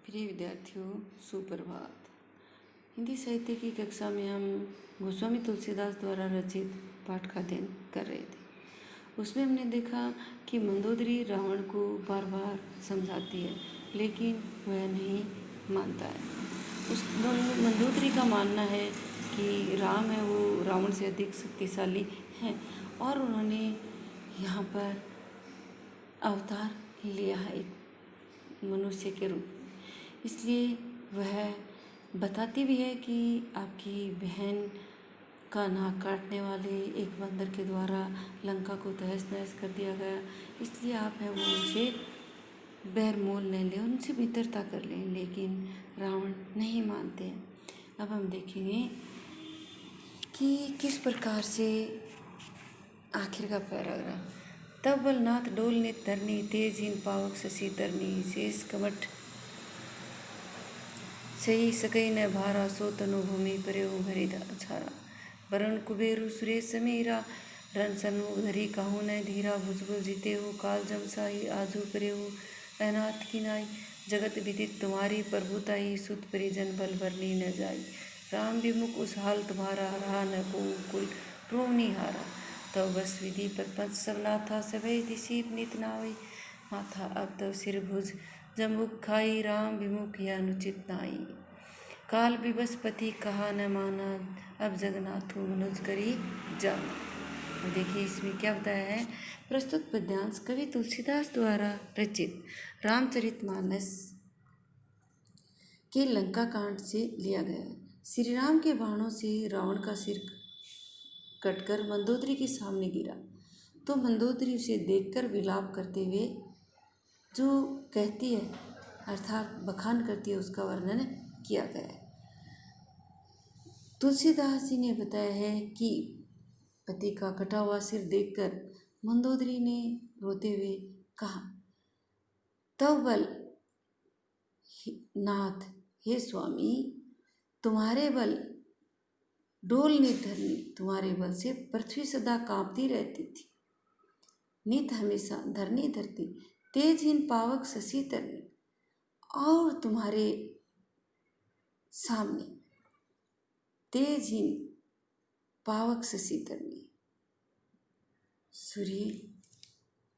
प्रिय विद्यार्थियों, सुप्रभात। हिंदी साहित्य की कक्षा में हम गोस्वामी तुलसीदास द्वारा रचित पाठ का अध्ययन कर रहे थे। उसमें हमने देखा कि मंदोदरी रावण को बार बार समझाती है, लेकिन वह नहीं मानता है। उस मंदोदरी का मानना है कि राम है वो रावण से अधिक शक्तिशाली हैं और उन्होंने यहाँ पर अवतार लिया है एक मनुष्य के रूप में। इसलिए वह बताती भी है कि आपकी बहन का नाक काटने वाले एक बंदर के द्वारा लंका को तहस नहस कर दिया गया, इसलिए आप है वो उनसे बैर मोल न लें, उनसे मित्रता कर लें। लेकिन रावण नहीं मानते हैं। अब हम देखेंगे कि किस प्रकार से आखिर का पैराग्राफ। तब बलनाथ डोल ने तरनी, तेज हीन पावक शशि तरनी, शेष कमठ सही सकई न भारा, सो तनु भूमि परेऊ भरी छारा। वरुण कुबेरु सुरेश समीरा, रन सन्मुख धरी कहूँ न धीरा। भुजबुल जीते हो काल जमसाई, आजू परेऊ अनाथ की नाई। जगत विदित तुम्हारी प्रभुताई, सुत परिजन बल भरनी न जाई। राम विमुख उस हाल तुम्हारा, रहा न को कुल प्रोनी हारा। तब बस विधि परपंच सब नाथा, सभय दिशी नित नावई माथा। अब तब सिर भुज जमुख खाई, राम विमुख यह अनुचित नाई। काल विवश पति कहा न माना, अब जगन्नाथु मनुज करी जाना। देखिए इसमें क्या बताया है। प्रस्तुत पद्यांश कवि तुलसीदास द्वारा रचित रामचरितमानस के लंका कांड से लिया गया है। श्री राम के बाणों से रावण का सिर कटकर मंदोदरी के सामने गिरा, तो मंदोदरी उसे देखकर विलाप करते हुए जो कहती है, अर्थात बखान करती है, उसका वर्णन किया गया है। तुलसीदास जी ने बताया है कि पति का कटा हुआ सिर देखकर मंदोदरी ने रोते हुए कहा, तब बल नाथ, हे स्वामी, तुम्हारे बल डोल ने धरनी, तुम्हारे बल से पृथ्वी सदा कांपती रहती थी। नित हमेशा धरनी धरती, तेजहीन पावक शशि तरनी, और तुम्हारे सामने तेजहीन पावक शशि तरनी, सूर्य,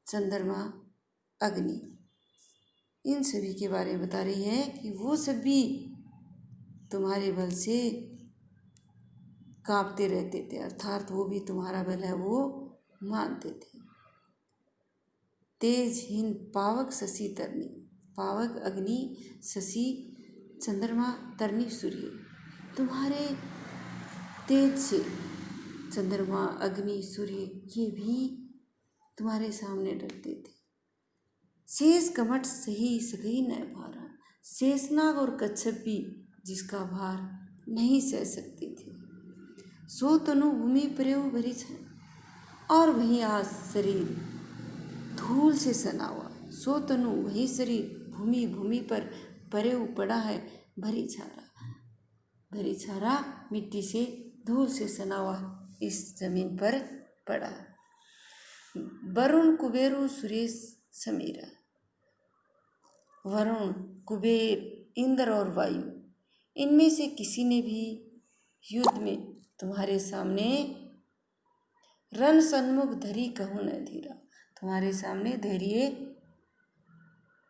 चंद्रमा, अग्नि, इन सभी के बारे में बता रही है कि वो सभी तुम्हारे बल से कांपते रहते थे, अर्थात वो भी तुम्हारा बल है वो मानते थे। तेजहीन पावक शशि तरनी, पावक अग्नि, शशि चंद्रमा, तरनी सूर्य, तुम्हारे तेज से चंद्रमा, अग्नि, सूर्य ये भी तुम्हारे सामने डरते थे। शेष कमठ सही सकई न भारा, शेषनाग और कच्छप भी जिसका भार नहीं सह सकते थे। सो तनु भूमि परेऊ भरी छाई, और वहीं आज शरीर धूल से सना हुआ। सो तनु वही शरीर भूमि पर परेऊ पड़ा है, भरी छारा मिट्टी से धूल से सना हुआ इस जमीन पर पड़ा है। वरुण कुबेरु सुरेश समीरा, वरुण, कुबेर, इंद्र और वायु, इनमें से किसी ने भी युद्ध में तुम्हारे सामने रण सन्मुख धरी कहूँ न धीरा, तुम्हारे सामने धैर्य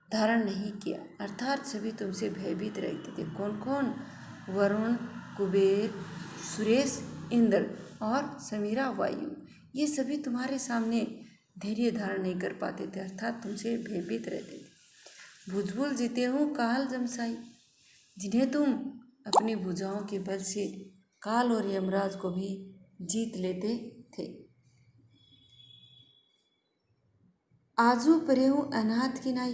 धारण नहीं किया, अर्थात सभी तुमसे भयभीत रहते थे। कौन कौन? वरुण, कुबेर, सुरेश, इंद्र और समीरा वायु, ये सभी तुम्हारे सामने धैर्य धारण नहीं कर पाते थे, अर्थात तुमसे भयभीत रहते थे। भुजबुल जीते हो काल जमसाई, जिन्हें तुम अपनी भुजाओं के बल से काल और यमराज को भी जीत लेते थे। आजू परेऊ अनाथ की नाई,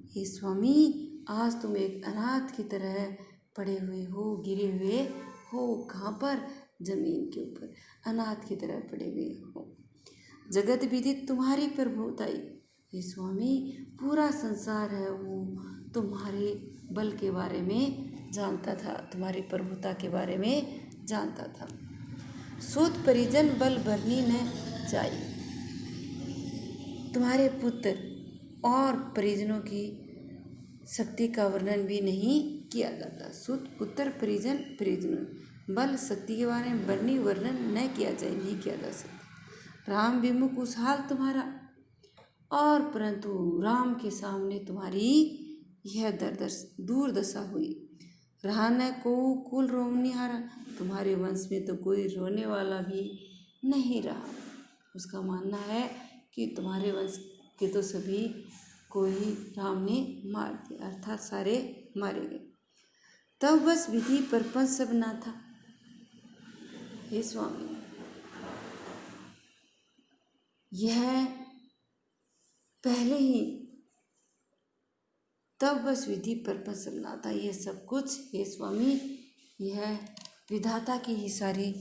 हे स्वामी, आज तुम एक अनाथ की तरह पड़े हुए हो, गिरे हुए हो। कहाँ पर? जमीन के ऊपर अनाथ की तरह पड़े हुए हो। जगत विदित तुम्हारी प्रभुताई, हे स्वामी, पूरा संसार है वो तुम्हारे बल के बारे में जानता था, तुम्हारी प्रभुता के बारे में जानता था। सूत परिजन बल भरनी न जाई, तुम्हारे पुत्र और परिजनों की शक्ति का वर्णन भी नहीं किया जाता। सुत पुत्र परिजन परिजन बल शक्ति के बारे में वर्णन नहीं किया जा सकता। राम विमुख उस हाल तुम्हारा, और परंतु राम के सामने तुम्हारी यह दुर्दशा हुई। रहा न को कुल रोनिहारा, तुम्हारे वंश में तो कोई रोने वाला भी नहीं रहा। उसका मानना है कि तुम्हारे वंश के तो सभी को ही राम ने मार दिया, अर्थात सारे मारे गए। तब बस विधि परपंच सब ना था। हे स्वामी, यह पहले ही तब बस विधि परपंच सब ना था। यह सब कुछ हे स्वामी, यह विधाता की ही सारी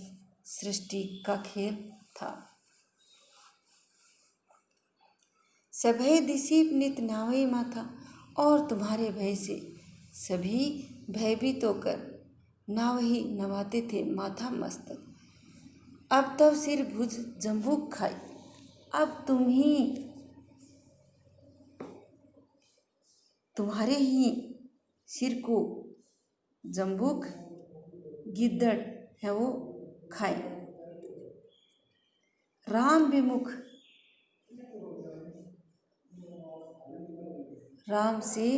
सृष्टि का खेल था। सभय दिशी नित नावई माथा, और तुम्हारे भय से सभी भयभीत होकर नाव ही नवाते थे माथा मस्तक। अब तब सिर भुज जम्बूक खाई, अब तुम्हारे ही सिर को जम्बूक गिद्दड़ है वो खाए। राम विमुख, राम से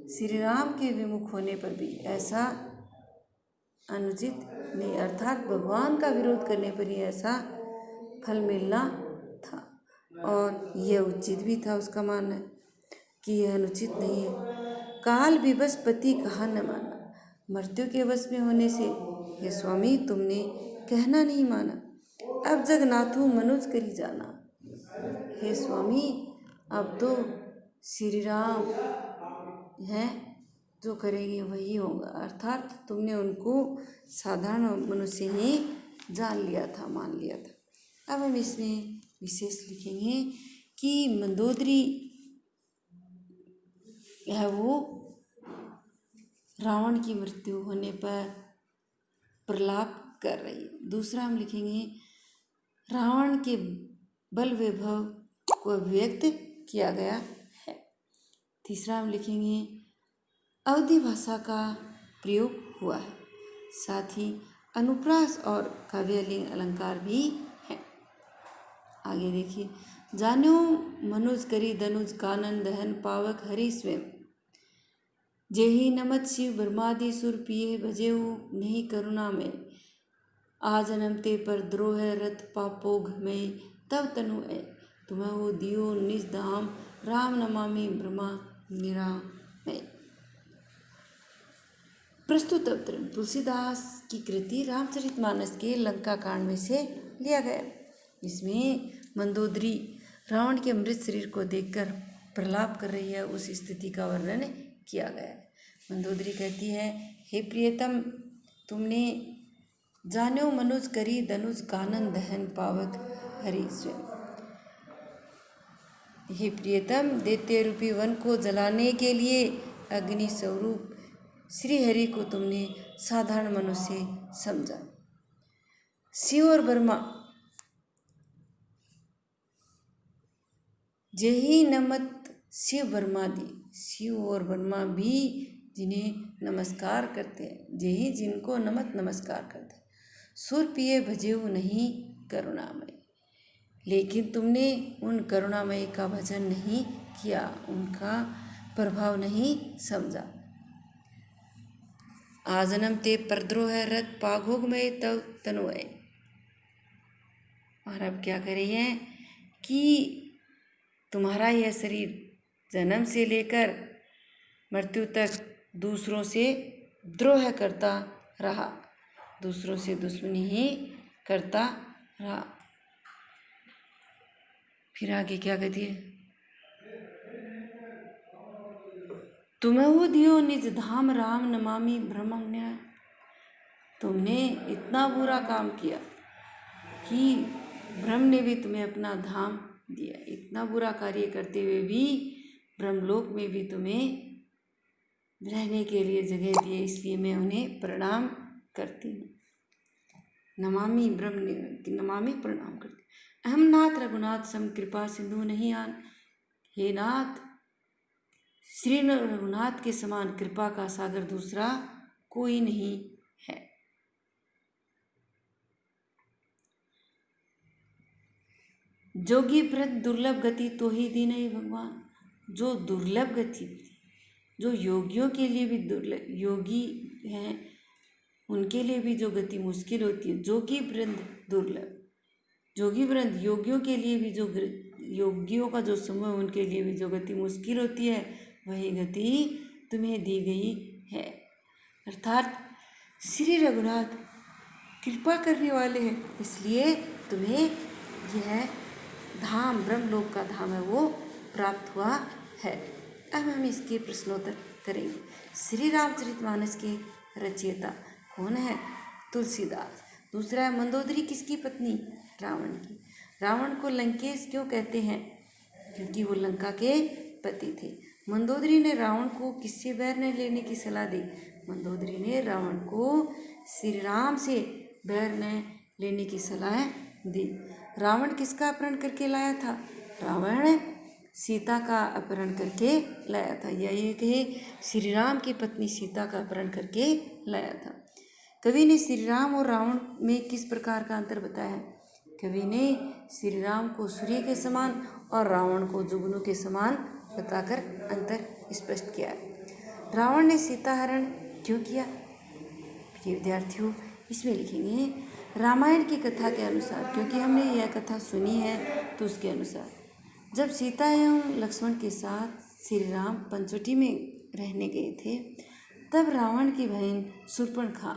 श्री राम के विमुख होने पर भी ऐसा अनुचित नहीं, अर्थात भगवान का विरोध करने पर ही ऐसा फल मिलना था, और यह उचित भी था। उसका मानना है कि यह अनुचित नहीं है। काल विवश पति कहा न माना, मृत्यु के वश में होने से हे स्वामी तुमने कहना नहीं माना। अब जगन्नाथु मनुज करी जाना, हे स्वामी अब तो श्री राम हैं जो करेंगे वही होगा, अर्थात तुमने उनको साधारण मनुष्य ही जान लिया था, मान लिया था। अब हम इसमें विशेष लिखेंगे कि मंदोदरी है वो रावण की मृत्यु होने पर प्रलाप कर रही है। दूसरा हम लिखेंगे रावण के बल वैभव को अभिव्यक्त किया गया है। तीसरा हम लिखेंगे अवधि भाषा का प्रयोग हुआ है, साथ ही अनुप्रास और काव्यलिंग अलंकार भी है। आगे देखिए, जान्यो मनुज करी धनुज कानन दहन पावक हरि स्वयं, जेहि नमत शिव ब्रह्मादि सुर पिए भजेऊ नहीं करुणा में, आ जन्म ते पर द्रोह रत पापोघ में तब तनु है, तुम्हें वो दियो निज धाम राम नमामि ब्रह्मा निरामय। प्रस्तुत अवतरण तुलसीदास की कृति रामचरितमानस के लंका कांड में से लिया गया। इसमें मंदोदरी रावण के मृत शरीर को देखकर प्रलाप कर रही है, उस स्थिति का वर्णन किया गया है। मंदोदरी कहती है, हे प्रियतम तुमने जान्यो मनुज करी धनुज कानन दहन पावक हरि स्वयं। हे प्रियतम दैत्य रूपी वन को जलाने के लिए अग्नि स्वरूप श्री हरि को तुमने साधारण मनुष्य समझा। शिव और ब्रह्मा जेहि नमत शिव ब्रह्मादि, शिव और ब्रह्मा भी जिन्हें नमस्कार करते हैं, जेहि जिनको नमत नमस्कार करते हैं, सुर पिए भजेऊ नहीं करुणामय, लेकिन तुमने उन करुणामय का भजन नहीं किया, उनका प्रभाव नहीं समझा। आजन्म ते परद्रोह रत पाघोग में तव तनुय। और अब क्या कर रही है कि तुम्हारा यह शरीर जन्म से लेकर मृत्यु तक दूसरों से द्रोह करता रहा, दूसरों से दुश्मनी ही करता रहा। फिर आगे क्या कहती है, तुम्हें वो दियो निज धाम राम नमामि ब्रह्मण्य। तुमने इतना बुरा काम किया कि ब्रह्म ने भी तुम्हें अपना धाम दिया। इतना बुरा कार्य करते हुए भी ब्रह्मलोक में भी तुम्हें रहने के लिए जगह दिए, इसलिए मैं उन्हें प्रणाम करती हूँ। नमामि नमामि प्रणाम करती। अहम नाथ रघुनाथ सम कृपा सिंधु नहीं आन। हे नाथ श्री रघुनाथ के समान कृपा का सागर दूसरा कोई नहीं है। जोगी व्रत दुर्लभ गति तो ही दी नहीं भगवान। जो दुर्लभ गति, जो योगियों के लिए भी दुर्लभ, योगी हैं उनके लिए भी जो गति मुश्किल होती है, जोगी वृंद दुर्लभ, जोगी वृंद योगियों के लिए भी जो योगियों का जो समूह है उनके लिए भी जो गति मुश्किल होती है, वही गति तुम्हें दी गई है। अर्थात श्री रघुनाथ कृपा करने वाले हैं, इसलिए तुम्हें यह धाम, ब्रह्मलोक का धाम है वो प्राप्त हुआ है। अब हम इसके प्रश्नोत्तर करेंगे। श्री रामचरितमानस के रचयिता कौन है? तुलसीदास। दूसरा है, मंदोदरी किसकी पत्नी? रावण की। रावण को लंकेश क्यों कहते हैं? क्योंकि वो लंका के पति थे। मंदोदरी ने रावण को किससे बैर न लेने की सलाह दी? मंदोदरी ने रावण को श्री राम से बैर न लेने की सलाह दी। रावण किसका अपहरण करके लाया था? रावण सीता का अपहरण करके लाया था, या ये कहे श्री राम की पत्नी सीता का अपहरण करके लाया था। कवि ने श्री राम और रावण में किस प्रकार का अंतर बताया है? कवि ने श्री राम को सूर्य के समान और रावण को जुगनू के समान बताकर अंतर स्पष्ट किया है। रावण ने सीता हरण क्यों किया? प्रिय विद्यार्थियों, इसमें लिखेंगे रामायण की कथा के अनुसार, क्योंकि हमने यह कथा सुनी है तो उसके अनुसार जब सीता एवं लक्ष्मण के साथ श्री राम पंचवटी में रहने गए थे, तब रावण की बहन शूर्पणखा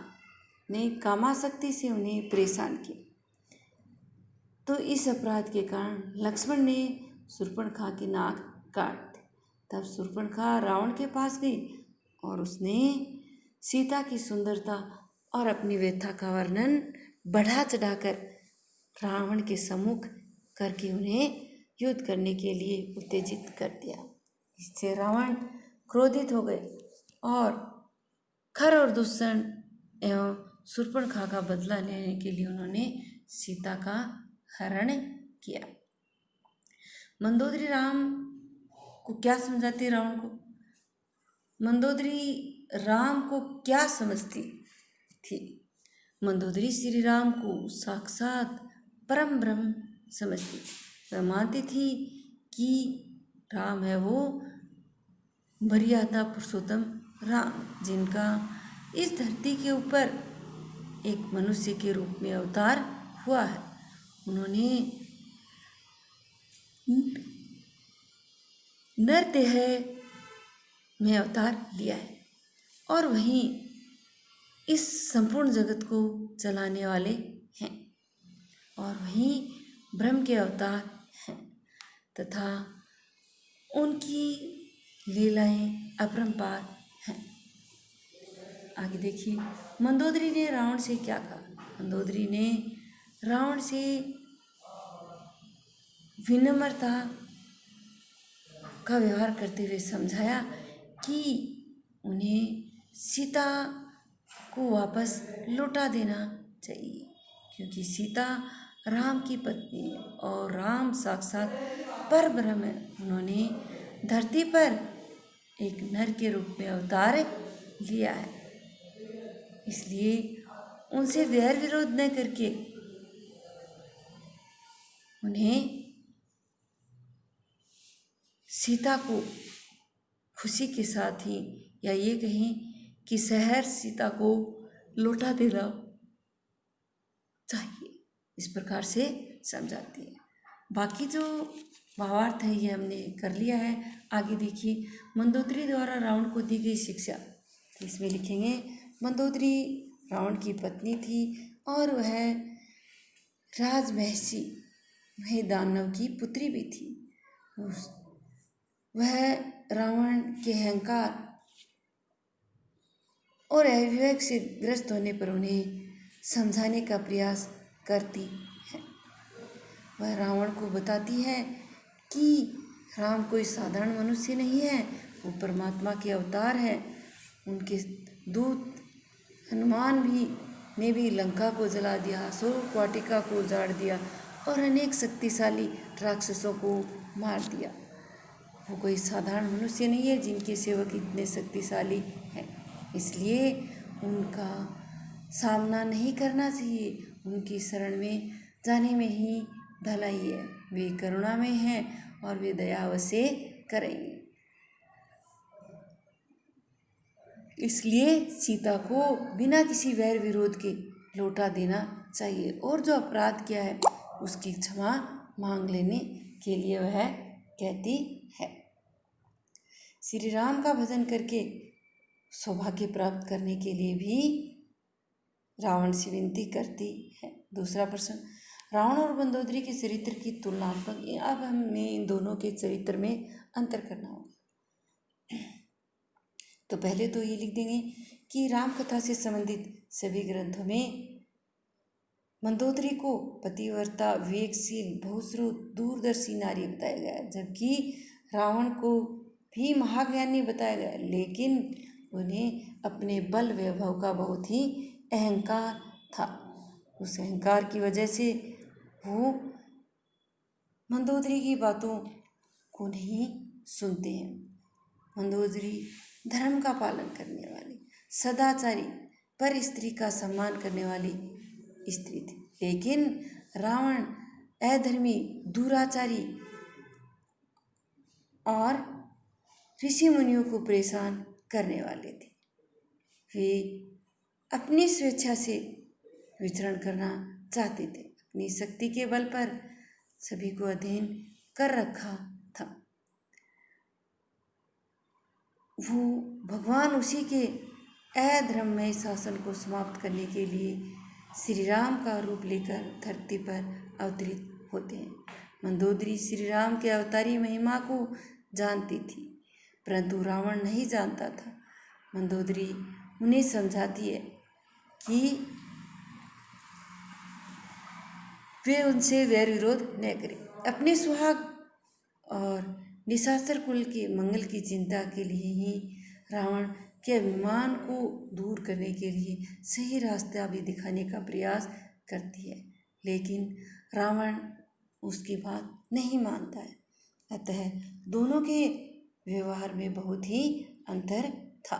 ने कामासक्ति से उन्हें परेशान किया। तो इस अपराध के कारण लक्ष्मण ने शूर्पणखा की नाक काट दी। तब शूर्पणखा रावण के पास गई और उसने सीता की सुंदरता और अपनी व्यथा का वर्णन बढ़ा चढ़ाकर रावण के सम्मुख करके उन्हें युद्ध करने के लिए उत्तेजित कर दिया। इससे रावण क्रोधित हो गए और खर और दूषण एवं शूर्पणखा का बदला लेने के लिए उन्होंने सीता का हरण किया। मंदोदरी राम को क्या समझाती? रावण को मंदोदरी राम को क्या समझती थी? मंदोदरी श्री राम को साक्षात परम ब्रह्म समझती। वह मानती थी कि राम है वो मर्यादा पुरुषोत्तम राम, जिनका इस धरती के ऊपर एक मनुष्य के रूप में अवतार हुआ है। उन्होंने नरदेह में अवतार लिया है और वहीं इस संपूर्ण जगत को चलाने वाले हैं और वहीं ब्रह्म के अवतार हैं तथा उनकी लीलाएं अपरंपार हैं। आगे देखिए, मंदोदरी ने रावण से क्या कहा? मंदोदरी ने रावण से विनम्रता का व्यवहार करते हुए समझाया कि उन्हें सीता को वापस लौटा देना चाहिए, क्योंकि सीता राम की पत्नी है और राम साक्षात परब्रह्म है। उन्होंने धरती पर एक नर के रूप में अवतार लिया है, इसलिए उनसे वैर विरोध न करके उन्हें सीता को खुशी के साथ ही, या ये कहें कि सहर सीता को लौटा देना चाहिए, इस प्रकार से समझाती है। बाकी जो भावार्थ है ये हमने कर लिया है। आगे देखिए, मंदोदरी द्वारा रावण को दी गई शिक्षा। तो इसमें लिखेंगे मंदोदरी रावण की पत्नी थी और वह राजमहर्षि दानव की पुत्री भी थी। वह रावण के अहंकार और अविवेक से ग्रस्त होने पर उन्हें समझाने का प्रयास करती है। वह रावण को बताती है कि राम कोई साधारण मनुष्य नहीं है, वो परमात्मा के अवतार हैं। उनके दूत हनुमान ने भी लंका को जला दिया, अशोक वाटिका को उजाड़ दिया और अनेक शक्तिशाली राक्षसों को मार दिया। वो कोई साधारण मनुष्य नहीं है जिनके सेवक इतने शक्तिशाली हैं, इसलिए उनका सामना नहीं करना चाहिए। उनकी शरण में जाने में ही भलाई है। वे करुणा में हैं और वे दया अवश्य करेंगे। इसलिए सीता को बिना किसी वैर विरोध के लौटा देना चाहिए और जो अपराध किया है उसकी क्षमा मांग लेने के लिए वह कहती है। श्री राम का भजन करके सौभाग्य प्राप्त करने के लिए भी रावण से विनती करती है। दूसरा प्रश्न, रावण और मंदोदरी के चरित्र की तुलनात्मक। अब हमें इन दोनों के चरित्र में अंतर करना होगा। तो पहले तो ये लिख देंगे कि राम कथा से संबंधित सभी ग्रंथों में मंदोदरी को पतिव्रता, विवेकशील, बहुश्रुत, दूरदर्शी नारी बताया गया है, जबकि रावण को भी महाज्ञानी बताया गया, लेकिन उन्हें अपने बल वैभव का बहुत ही अहंकार था। उस अहंकार की वजह से वो मंदोदरी की बातों को नहीं सुनते हैं। मंदोदरी धर्म का पालन करने वाली, सदाचारी, पर स्त्री का सम्मान करने वाली स्त्री थी, लेकिन रावण अधर्मी, दुराचारी और ऋषि मुनियों को परेशान करने वाले थे। वे अपनी स्वेच्छा से विचरण करना चाहते थे, अपनी शक्ति के बल पर सभी को अधीन कर रखा था। वो भगवान उसी के अधर्ममय शासन को समाप्त करने के लिए श्री राम का रूप लेकर धरती पर अवतरित होते हैं। मंदोदरी श्री राम के अवतारी महिमा को जानती थी, परंतु रावण नहीं जानता था। मंदोदरी उन्हें समझाती है कि वे उनसे वैर विरोध न करें। अपने सुहाग और निशाचर कुल के मंगल की चिंता के लिए ही रावण के अभिमान को दूर करने के लिए सही रास्ता भी दिखाने का प्रयास करती है, लेकिन रावण उसकी बात नहीं मानता है। अतः दोनों के व्यवहार में बहुत ही अंतर था।